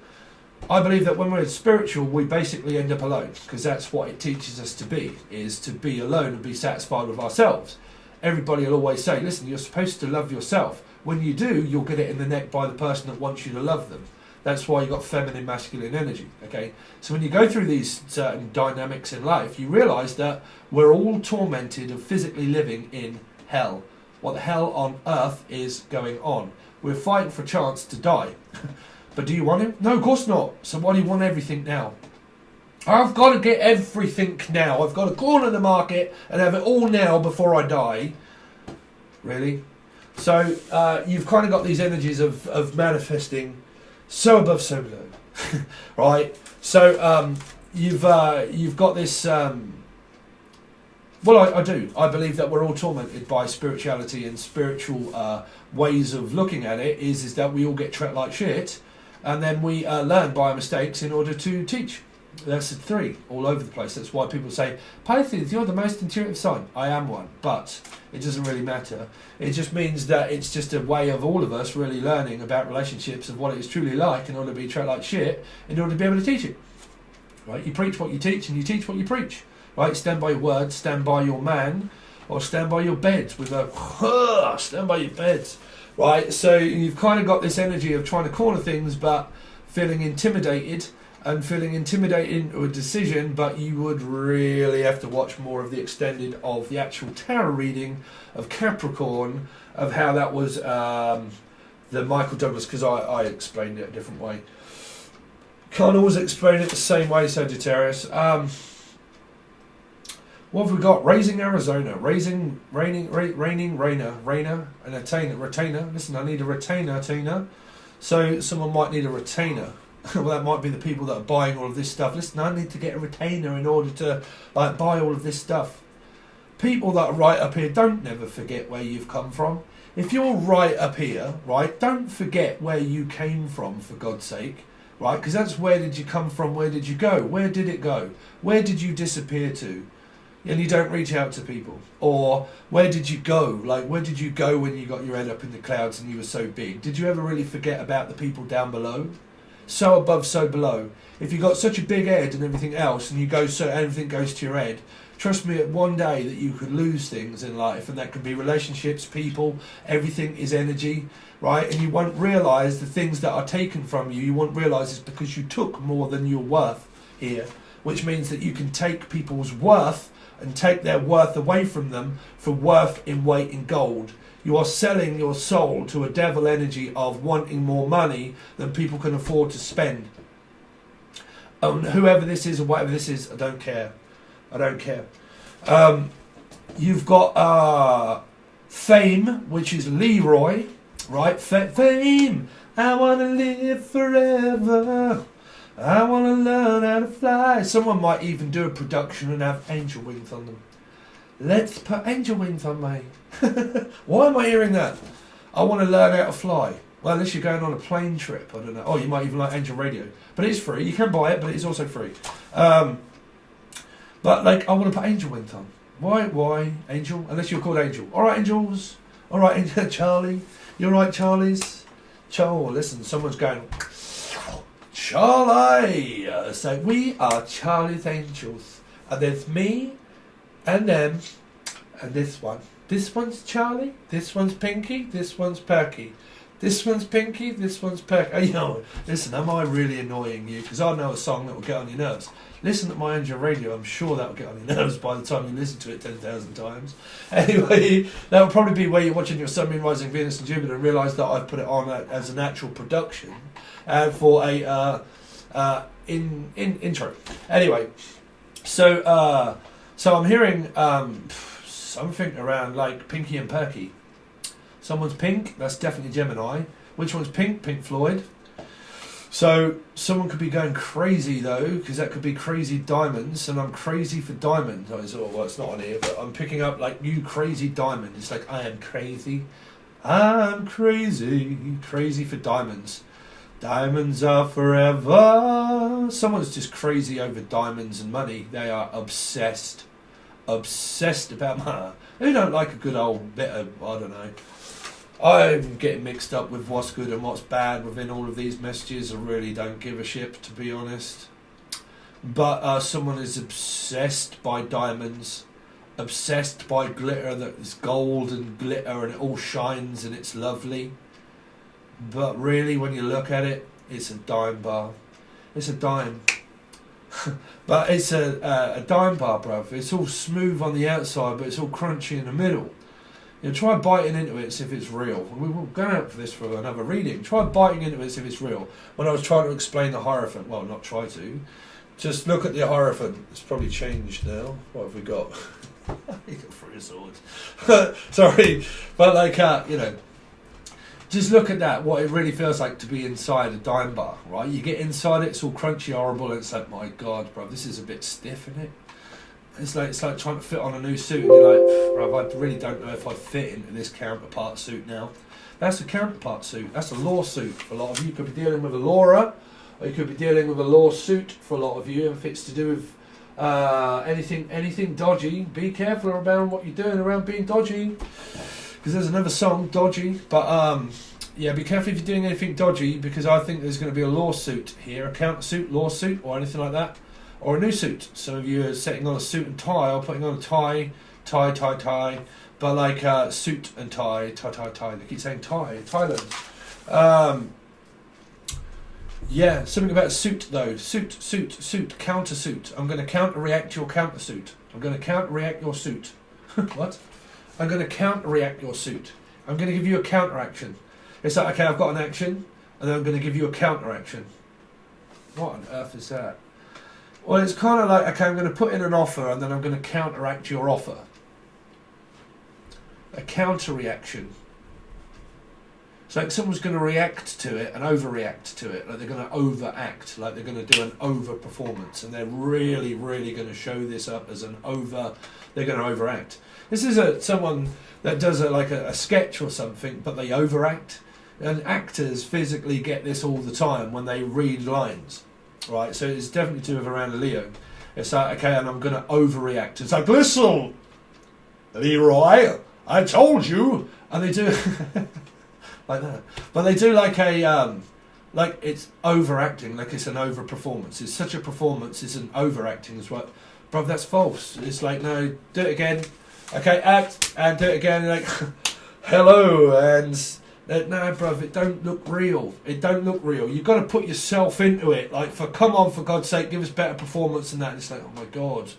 Speaker 1: I believe that when we're spiritual, we basically end up alone, because that's what it teaches us to be, is to be alone and be satisfied with ourselves. Everybody will always say, listen, you're supposed to love yourself. When you do, you'll get it in the neck by the person that wants you to love them. That's why you've got feminine, masculine energy, okay? So when you go through these certain dynamics in life, you realise that we're all tormented of physically living in hell. What the hell on earth is going on? We're fighting for a chance to die. But do you want it? No, of course not. So why do you want everything now? I've got to get everything now. I've got to corner the market and have it all now before I die. Really? So you've kind of got these energies of manifesting so above, so below. Right? So you've got this... well, I do. I believe that we're all tormented by spirituality, and spiritual ways of looking at it is that we all get treated like shit, and then we learn by our mistakes in order to teach. That's the three, all over the place. That's why people say, Pisces, you're the most intuitive sign. I am one, but it doesn't really matter. It just means that it's just a way of all of us really learning about relationships and what it is truly like in order to be treated like shit, in order to be able to teach it. Right? You preach what you teach, and you teach what you preach. Right? Stand by your words, stand by your man, or stand by your beds with a stand by your beds. Right? So you've kind of got this energy of trying to corner things, but feeling intimidated, and feeling intimidated into a decision, but you would really have to watch more of the extended of the actual tarot reading of Capricorn, of how that was the Michael Douglas, because I explained it a different way. Can't always explain it the same way, Sagittarius. What have we got? Raising Arizona, raining, Rainer, and a retainer. Listen, I need a retainer, Tina. So someone might need a retainer. Well, that might be the people that are buying all of this stuff. Listen, I need to get a retainer in order to buy all of this stuff. People that are right up here, don't never forget where you've come from. If you're right up here, right, don't forget where you came from, for God's sake. Right, because that's where did you come from, where did you go, where did it go, where did you disappear to? And you don't reach out to people. Or where did you go? Like, where did you go when you got your head up in the clouds and you were so big? Did you ever really forget about the people down below? So above, so below. If you got such a big head and everything else, and you go so everything goes to your head, trust me, at one day that you could lose things in life, and that could be relationships, people, everything is energy, right? And you won't realise the things that are taken from you. You won't realise it's because you took more than your worth here, which means that you can take people's worth and take their worth away from them for worth in weight in gold. You are selling your soul to a devil energy of wanting more money than people can afford to spend. Whoever this is or whatever this is, I don't care. I don't care. You've got Fame, which is Leroy, right? Fame, I want to live forever. I want to learn how to fly. Someone might even do a production and have angel wings on them. Let's put angel wings on me. Why am I hearing that? I want to learn how to fly. Well, unless you're going on a plane trip, I don't know. Oh, you might even like Angel Radio. But it's free. You can buy it, but it's also free. But, like, I want to put angel wings on. Why Angel? Unless you're called Angel. All right, Angels. All right, Charlie. You're right, Charlies. Listen, someone's going... Charlie! So we are Charlie's Angels. And there's me and them and this one. This one's Charlie, this one's Pinky, this one's Perky. This one's Pinky, this one's Perky. You know, listen, am I really annoying you? Because I know a song that will get on your nerves. Listen to my Angel Radio, I'm sure that will get on your nerves by the time you listen to it 10,000 times. Anyway, that will probably be where you're watching your Sun, Moon, Rising, Venus and Jupiter and realise that I've put it on as an actual production for a intro. Anyway, so I'm hearing something around like Pinky and Perky. Someone's pink, that's definitely Gemini. Which one's pink? Pink Floyd. So someone could be going crazy though, because that could be Crazy Diamonds, and I'm crazy for diamond. Well, it's not on here, but I'm picking up like you Crazy Diamond. It's like I am crazy. I'm crazy for diamonds. Diamonds are forever. Someone's just crazy over diamonds and money. They are obsessed obsessed about my. Who don't like a good old bit of, I don't know. I'm getting mixed up with what's good and what's bad within all of these messages. I really don't give a shit, to be honest. But someone is obsessed by diamonds, obsessed by glitter that is gold and glitter and it all shines and it's lovely. But really, when you look at it, it's a dime bar. It's a dime. But it's a dime bar, bruv. It's all smooth on the outside, but it's all crunchy in the middle. You know, try biting into it, see if it's real. We will go out for this for another reading. Try biting into it, see if it's real. When I was trying to explain the Horophant, well, not try to, just look at the Horophant. It's probably changed now. What have we got? You got 3 swords. Sorry, but like, you know, just look at that. What it really feels like to be inside a dime bar, right? You get inside it, it's all crunchy, horrible, and it's like, my God, bro, this is a bit stiff, isn't it? It's like trying to fit on a new suit, and you're like, bro, I really don't know if I fit into this counterpart suit now. That's a counterpart suit. That's a lawsuit for a lot of you. You could be dealing with a lawyer, or you could be dealing with a lawsuit for a lot of you. If it's to do with anything dodgy, be careful about what you're doing around being dodgy. Because there's another song, Dodgy. But yeah, be careful if you're doing anything dodgy, because I think there's going to be a lawsuit here, a countersuit, lawsuit, or anything like that. Or a new suit. Some of you are setting on a suit and tie, or putting on a tie. But like suit and tie. They keep saying tie, Thailand. Yeah, something about suit though. Suit, countersuit. I'm going to counter-react your countersuit. I'm going to counter-react your suit. What? I'm going to counter-react your suit. I'm going to give you a counter-action. It's like, okay, I've got an action, and then I'm going to give you a counter-action. What on earth is that? Well, it's kind of like, okay, I'm going to put in an offer, and then I'm going to counteract your offer. A counter-reaction. It's like someone's going to react to it and overreact to it. Like they're going to overact, like they're going to do an over-performance, and they're really, really going to show this up as an over... They're going to overact. This is someone that does a sketch or something, but they overact. And actors physically get this all the time when they read lines. Right, so it's definitely to do with around a Leo. It's like, okay, and I'm going to overreact. It's like, listen, Leroy, I told you. And they do like that. But they do like a, like it's overacting, like it's an over performance. It's such a performance, it's an overacting as well. Bro, that's false. It's like, no, do it again. Okay, act, and do it again. Like, hello, and... No, bruv, it don't look real. It don't look real. You've got to put yourself into it. Like, come on, for God's sake, give us better performance than that. And it's like, oh my God.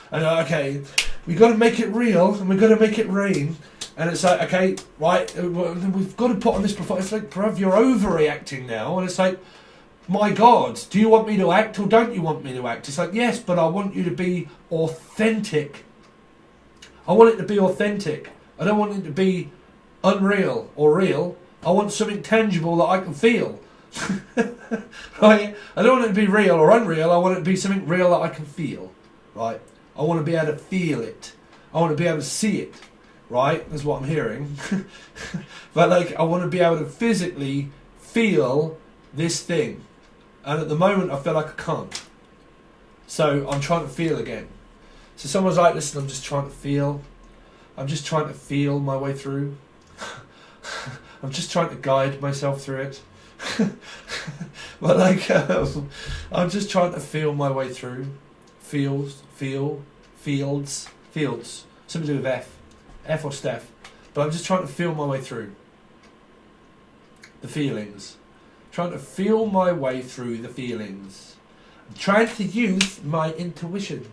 Speaker 1: And okay, we've got to make it real, and we've got to make it rain. And it's like, okay, right, we've got to put on this performance. It's like, bruv, you're overreacting now. And it's like, my God, do you want me to act or don't you want me to act? It's like, yes, but I want you to be authentic. I want it to be authentic. I don't want it to be unreal or real. I want something tangible that I can feel. Right? I don't want it to be real or unreal. I want it to be something real that I can feel. Right? I want to be able to feel it. I want to be able to see it. Right? That's what I'm hearing. But like, I want to be able to physically feel this thing. And at the moment, I feel like I can't. So I'm trying to feel again. So someone's like, listen, I'm just trying to feel. I'm just trying to feel my way through. I'm just trying to guide myself through it. But like, I'm just trying to feel my way through. Fields. Something to do with F or Steph. But I'm just trying to feel my way through. The feelings. Trying to feel my way through the feelings. I'm trying to use my intuition.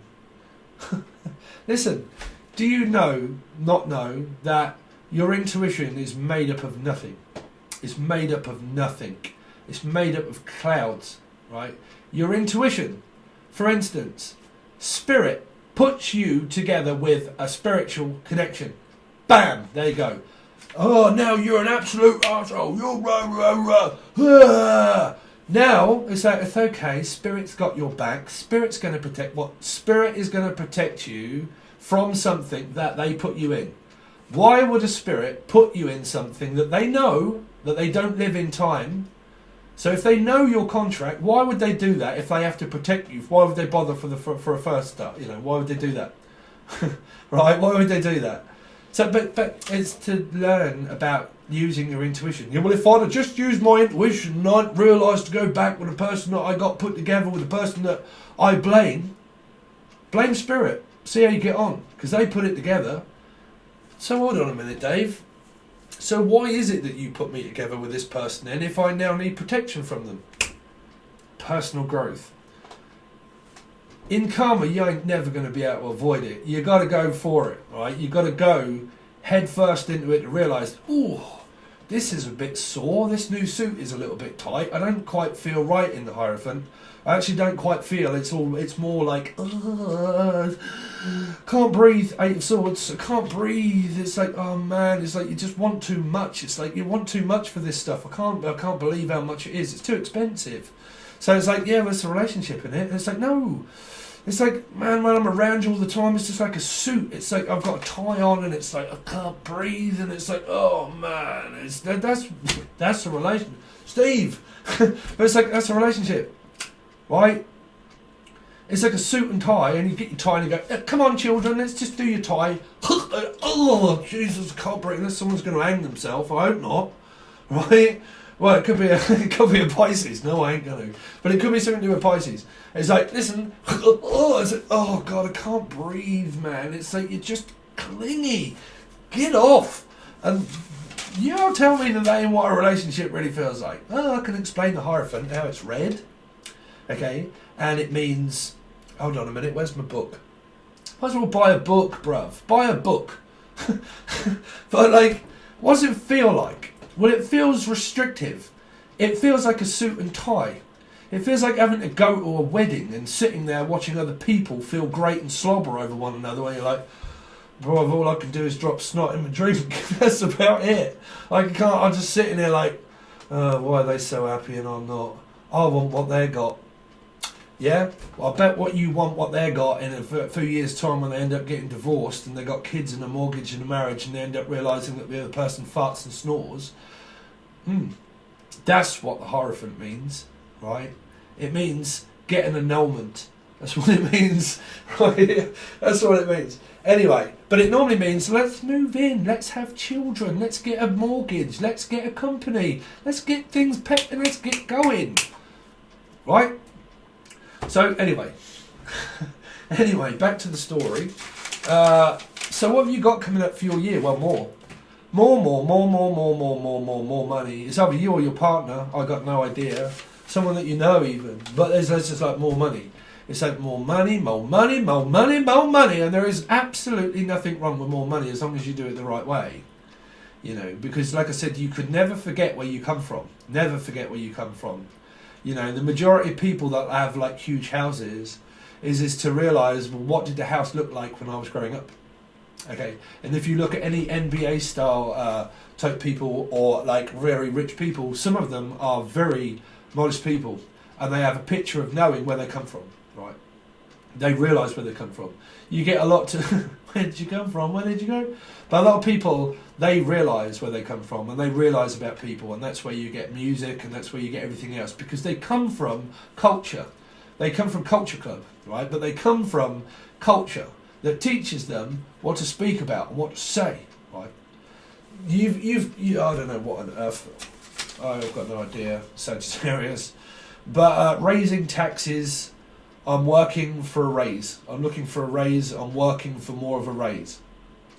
Speaker 1: Listen, do you not know that your intuition is made up of nothing? It's made up of nothing. It's made up of clouds, right? Your intuition, for instance, spirit puts you together with a spiritual connection. Bam, there you go. Oh, now you're an absolute arsehole. You're Now, it's like, it's okay, Spirit's got your back. Spirit's going to protect what? Spirit is going to protect you from something that they put you in. Why would a spirit put you in something that they know that they don't live in time? So if they know your contract, why would they do that if they have to protect you? Why would they bother for a first start? You know, why would they do that? Right? Why would they do that? So, but it's to learn about using your intuition. Yeah, well, if I'd have just used my intuition and I'd realised to go back with the person that I got put together with the person that I blame spirit. See how you get on, because they put it together. So hold on a minute, Dave. So why is it that you put me together with this person then if I now need protection from them? Personal growth. In karma, you ain't never going to be able to avoid it. You got to go for it, right? You got to go head first into it to realise, oh, this is a bit sore. This new suit is a little bit tight. I don't quite feel right in the Hierophant. I actually don't quite feel. It's more like, can't breathe. Eight of Swords. I can't breathe. It's like, oh man. It's like you just want too much. It's like you want too much for this stuff. I can't believe how much it is. It's too expensive. So it's like, yeah, there's a relationship in it. And it's like, no. It's like, man, when I'm around you all the time, it's just like a suit. It's like I've got a tie on, and it's like I can't breathe, and it's like, oh man, that's a relationship, Steve. But it's like that's a relationship, right? It's like a suit and tie, and you get your tie and you go, come on, children, let's just do your tie. Oh Jesus, I can't breathe. Unless someone's going to hang themselves. I hope not, right? Well, it could be a Pisces. No, I ain't going to. But it could be something to do with Pisces. It's like, listen, it's like, oh God, I can't breathe, man. It's like you're just clingy. Get off. And you'll tell me today what a relationship really feels like. Oh, I can explain the Hierophant, how it's red. Okay, and it means, hold on a minute, where's my book? Might as well buy a book, bruv. Buy a book. But like, what does it feel like? Well, it feels restrictive. It feels like a suit and tie. It feels like having to go to a wedding and sitting there watching other people feel great and slobber over one another where you're like, bro, all I can do is drop snot in my drink. That's about it. I'm just sitting there like, why are they so happy and I'm not? I want what they got. Yeah? Well, I bet what you want what they got in a few years' time when they end up getting divorced and they got kids and a mortgage and a marriage and they end up realising that the other person farts and snores. That's what the Hierophant means, right? It means get an annulment. That's what it means, right? That's what it means. Anyway, but it normally means let's move in, let's have children, let's get a mortgage, let's get a company, let's get things and let's get going, right? So anyway, back to the story. So what have you got coming up for your year? Well, more money. It's either you or your partner. I got no idea. Someone that you know even. But there's just like more money. It's like more money, and there is absolutely nothing wrong with more money as long as you do it the right way. You know, because like I said, you could never forget where you come from. Never forget where you come from. You know, the majority of people that have like huge houses is to realise, well, what did the house look like when I was growing up? Okay, and if you look at any NBA style type people or like very rich people, some of them are very modest people and they have a picture of knowing where they come from, right? They realise where they come from. You get a lot to, where did you come from? Where did you go? But a lot of people, they realise where they come from and they realise about people, and that's where you get music and that's where you get everything else, because they come from culture. They come from Culture Club, right? But they come from culture that teaches them what to speak about and what to say, right? I don't know what on earth, I've got no idea, Sagittarius, but raising taxes, I'm working for a raise. I'm looking for a raise, I'm working for more of a raise.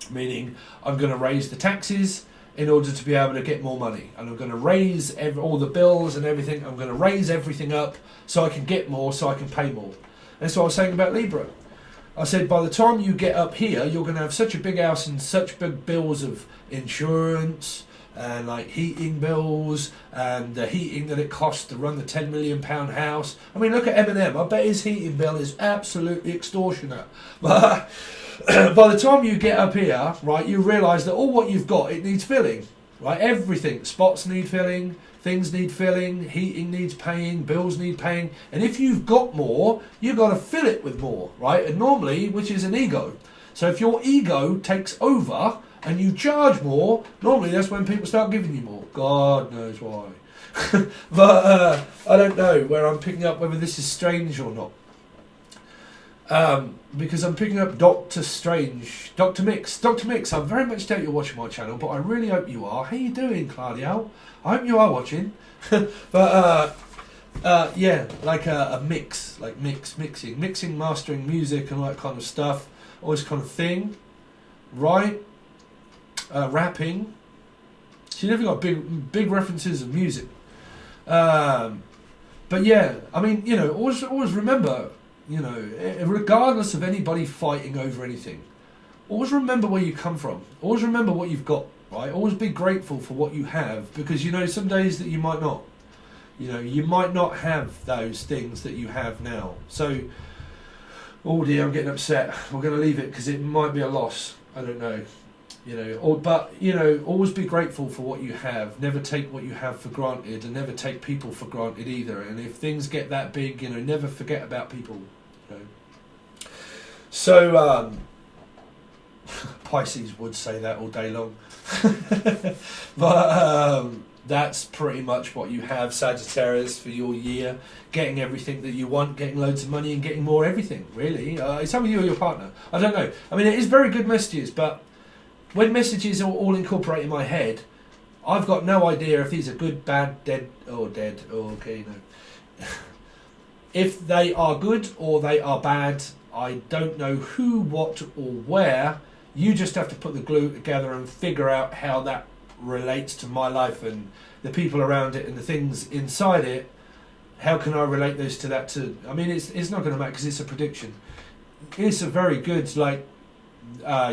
Speaker 1: Meaning, I'm going to raise the taxes in order to be able to get more money. And I'm going to raise all the bills and everything. I'm going to raise everything up so I can get more, so I can pay more. That's what I was saying about Libra. I said, by the time you get up here, you're going to have such a big house and such big bills of insurance and like heating bills and the heating that it costs to run the £10 million house. I mean, look at Eminem. I bet his heating bill is absolutely extortionate. But by the time you get up here, right, you realise that all what you've got, it needs filling, right? Everything. Spots need filling, things need filling, heating needs paying, bills need paying. And if you've got more, you've got to fill it with more, right? And normally, which is an ego. So if your ego takes over and you charge more, normally that's when people start giving you more. God knows why. But I don't know where I'm picking up whether this is strange or not. Because I'm picking up Doctor Strange, Doctor Mix. Dr. Mix, I very much doubt you're watching my channel, but I really hope you are. How you doing, Claudio? I hope you are watching. But yeah, like a mix, like mixing, mastering music and all that kind of stuff, all this kind of thing, right? Rapping. So you've got big references of music. But yeah, I mean, you know, always remember, you know, regardless of anybody fighting over anything, always remember where you come from. Always remember what you've got, right? Always be grateful for what you have, because, you know, some days that you might not. You know, you might not have those things that you have now. So, oh dear, I'm getting upset. We're going to leave it because it might be a loss. I don't know. You know, but, you know, always be grateful for what you have. Never take what you have for granted, and never take people for granted either. And if things get that big, you know, never forget about people. You know. So, Pisces would say that all day long. But that's pretty much what you have, Sagittarius, for your year. Getting everything that you want, getting loads of money, and getting more everything, really. It's up to you or your partner. I don't know. I mean, it is very good messages, but when messages are all incorporated in my head, I've got no idea if these are good, bad, dead, or okay, no. If they are good or they are bad, I don't know who, what, or where. You just have to put the glue together and figure out how that relates to my life and the people around it and the things inside it. How can I relate those to that? I mean, it's not going to matter because it's a prediction. It's a very good, like,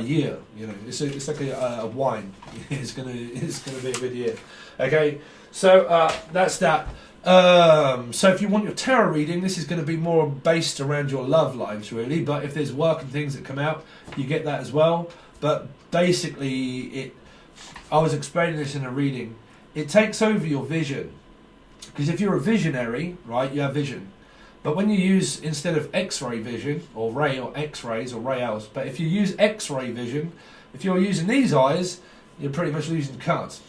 Speaker 1: year, you know. It's like a wine. It's gonna be a good year. Okay, so that's that. So if you want your tarot reading, this is going to be more based around your love lives, really. But if there's work and things that come out, you get that as well. But basically, I was explaining this in a reading. It takes over your vision, because if you're a visionary, right, you have vision. But when you use, instead of X-ray vision, or ray, or X-rays, or rays, but if you use X-ray vision, if you're using these eyes, you're pretty much losing cards,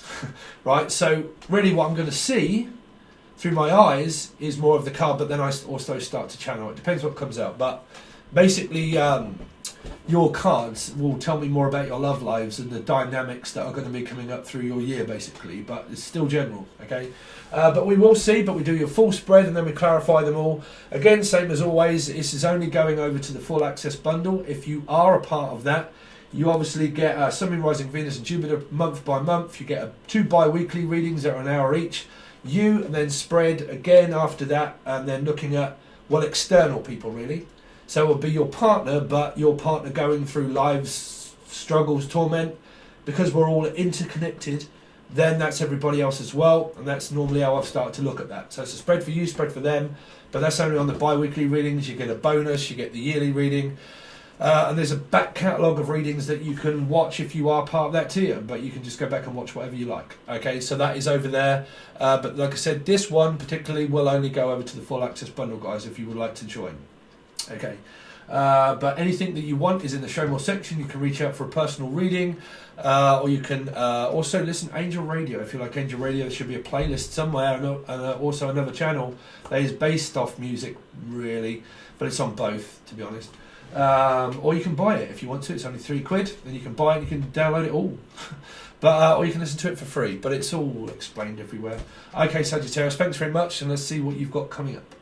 Speaker 1: right? So really what I'm going to see through my eyes is more of the card, but then I also start to channel. It depends what comes out. But basically, your cards will tell me more about your love lives and the dynamics that are going to be coming up through your year, basically. But it's still general, okay? But we will see, but we do your full spread and then we clarify them all. Again, same as always, this is only going over to the full access bundle. If you are a part of that, you obviously get Sun, Moon, Rising, Venus and Jupiter month by month. You get 2 bi-weekly readings that are an hour each. You, and then spread again after that, and then looking at, well, external people, really. So it will be your partner, but your partner going through life's struggles, torment, because we're all interconnected. Then that's everybody else as well, and that's normally how I've started to look at that. So it's a spread for you, spread for them, but that's only on the bi-weekly readings. You get a bonus, you get the yearly reading, and there's a back catalogue of readings that you can watch if you are part of that tier, but you can just go back and watch whatever you like. Okay, so that is over there, but like I said, this one particularly will only go over to the full access bundle, guys, if you would like to join. Okay, but anything that you want is in the show more section. You can reach out for a personal reading, or you can also listen to Angel Radio. If you like Angel Radio, there should be a playlist somewhere, and also another channel that is based off music, really, but it's on both, to be honest. Or you can buy it if you want to. It's only £3, then you can buy it and you can download it all. But or you can listen to it for free, but it's all explained everywhere. Okay, Sagittarius, thanks very much, and let's see what you've got coming up.